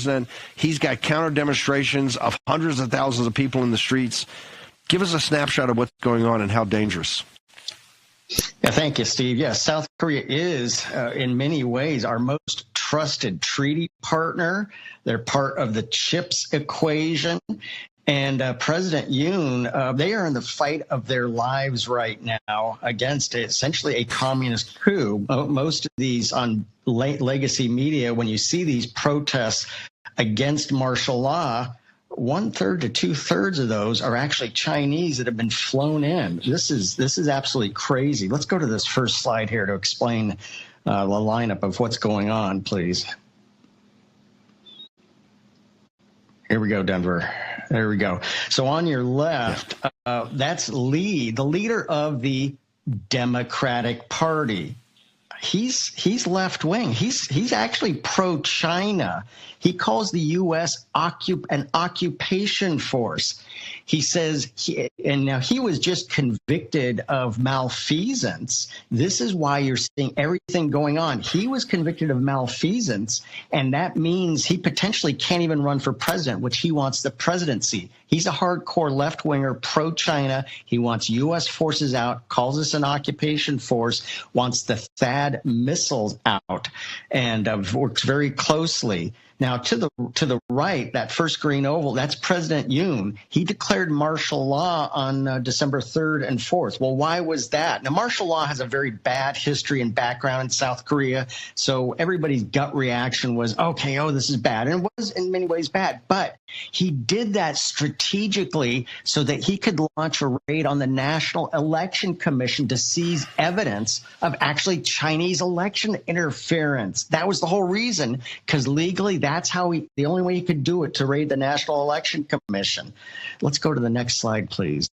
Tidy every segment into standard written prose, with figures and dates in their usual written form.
president. He's got counter demonstrations of hundreds of thousands of people in the streets. Give us a snapshot of what's going on and how dangerous. Yeah, thank you, Steve. Yeah, South Korea is, in many ways, our most trusted treaty partner. They're part of the CHIPS equation. And President Yoon, they are in the fight of their lives right now against essentially a communist coup. Most of these on legacy media, when you see these protests against martial law, 1/3 to 2/3 of those are actually Chinese that have been flown in. This is absolutely crazy. Let's go to this first slide here to explain the lineup of what's going on, please. Here we go, Denver. There we go. So on your left, that's Lee, the leader of the Democratic Party. He's left wing. He's actually pro-China. He calls the U.S. an occupation force. He says, and now he was just convicted of malfeasance. This is why you're seeing everything going on. He was convicted of malfeasance, and that means he potentially can't even run for president, which he wants the presidency. He's a hardcore left-winger, pro-China. He wants U.S. forces out, calls us an occupation force, wants the THAAD missiles out, and works very closely. Now, to the right, that first green oval, that's President Yoon. He declared martial law on December 3rd and 4th. Well, why was that? Now, martial law has a very bad history and background in South Korea, so everybody's gut reaction was, okay, this is bad. And it was in many ways bad, but he did that strategically so that he could launch a raid on the National Election Commission to seize evidence of actually Chinese election interference. That was the whole reason, because legally that's the only way he could do it, to raid the National Election Commission. Let's go to the next slide, please.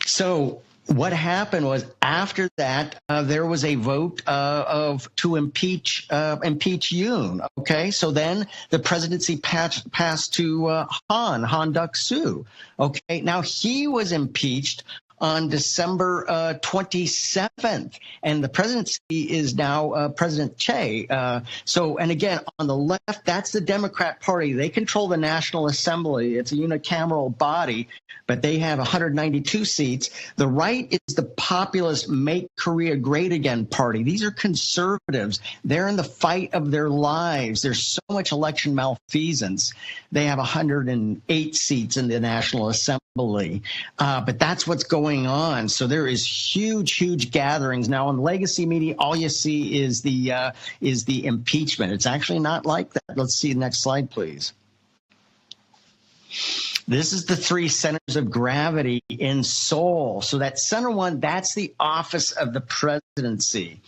So what happened was, after that, there was a vote to impeach Yoon. Okay, so then the presidency passed to Han Duck-soo. Okay, now he was impeached on December 27th, and the presidency is now President Che. And again, on the left, that's the Democrat Party. They control the National Assembly. It's a unicameral body, but they have 192 seats. The right is the populist Make Korea Great Again Party. These are conservatives. They're in the fight of their lives. There's so much election malfeasance. They have 108 seats in the National Assembly. But that's what's going on. So there is huge gatherings now on legacy media. All you see is the impeachment. It's actually not like that. Let's see the next slide, please. This is the 3 centers of gravity in Seoul. So that center one, that's the office of the presidency.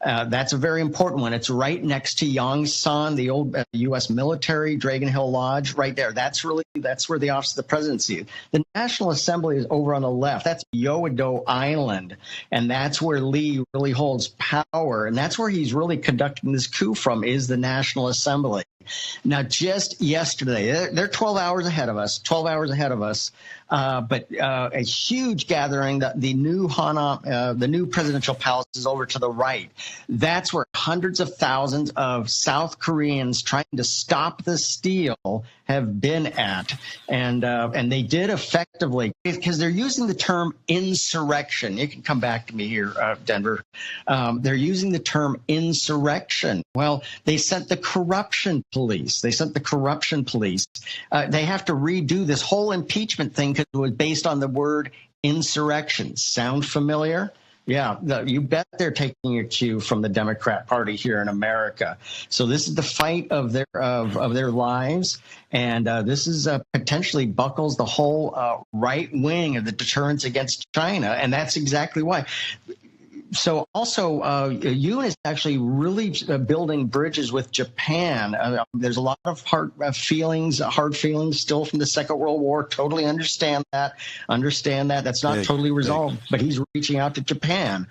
That's a very important one. It's right next to Yongsan, the old U.S. military, Dragon Hill Lodge, right there. That's where the office of the presidency is. The National Assembly is over on the left. That's Yeouido Island, and that's where Lee really holds power, and that's where he's really conducting this coup from, is the National Assembly. Now, just yesterday, they're 12 hours ahead of us, but a huge gathering. The new presidential palace is over to the right. That's where hundreds of thousands of South Koreans trying to stop the steal have been at, and they did effectively, because they're using the term insurrection. You can come back to me here, Denver. They're using the term insurrection. Well, they sent the corruption police. They have to redo this whole impeachment thing because it was based on the word insurrection. Sound familiar? Yeah, you bet they're taking a cue from the Democrat Party here in America. So this is the fight of their lives, and this is potentially buckles the whole right wing of the deterrence against China, and that's exactly why. So also, Yoon is actually really building bridges with Japan. There's a lot of hard feelings still from the Second World War. Totally understand that. That's not totally resolved, but he's reaching out to Japan.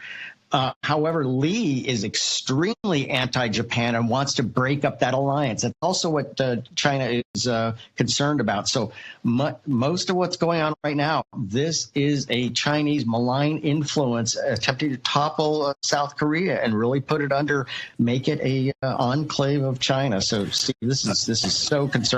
However, Lee is extremely anti-Japan and wants to break up that alliance. That's also what China is concerned about. So most of what's going on right now, this is a Chinese malign influence attempting to topple South Korea and really make it a enclave of China. So, Steve, this is so concerning.